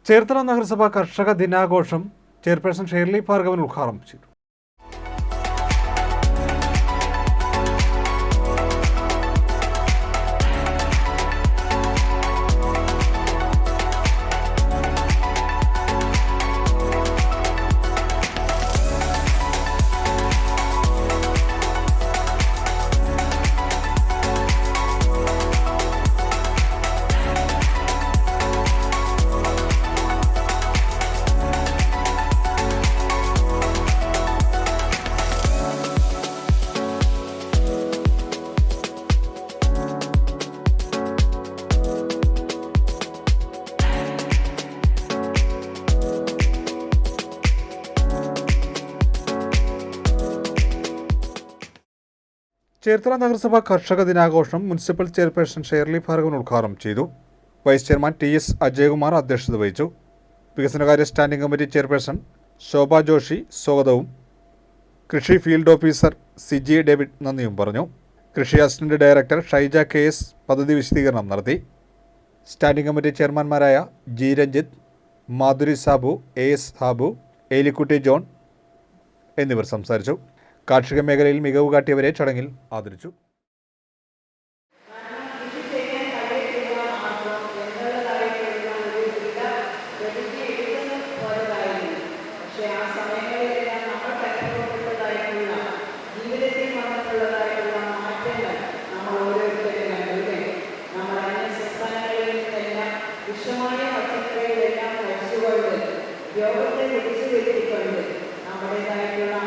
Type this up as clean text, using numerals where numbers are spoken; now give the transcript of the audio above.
ചേർത്തല നഗരസഭ കർഷക ദിനാഘോഷം ചെയർപേഴ്സൺ ഷേർലി ഭാർഗവൻ ഉദ്ഘാടനം ചെയ്തു. ചേർത്തല നഗരസഭ കർഷക ദിനാഘോഷം മുനിസിപ്പൽ ചെയർപേഴ്സൺ ഷേർലി ഭാർഗവൻ ഉദ്ഘാടനം ചെയ്തു. Vice chairman TS. അജയകുമാർ അധ്യക്ഷത വഹിച്ചു. വികസനകാര്യ സ്റ്റാൻഡിംഗ് കമ്മിറ്റി ചെയർപേഴ്സൺ ശോഭ ജോഷി സ്വാഗതവും കൃഷി ഫീൽഡ് ഓഫീസർ സിജി ഡേവിഡ് നന്ദിയും പറഞ്ഞു. കൃഷി അസിസ്റ്റന്റ് ഡയറക്ടർ ഷൈജ കെ.എസ്. പദ്ധതി വിശദീകരണം നടത്തി. സ്റ്റാൻഡിംഗ് കമ്മിറ്റി ചെയർമാൻമാരായ G Ranjith, Madhuri Sabu, A S. Habu, Elikutty John എന്നിവർ സംസാരിച്ചു. കാർഷിക മേഖലയിൽ മികവ് കാട്ടിയവരെ ചടങ്ങിൽ ആദരിച്ചു. യോഗത്തെ വിളിച്ചു വരുത്തിക്കൊണ്ട് നമ്മുടേതായിട്ടുള്ള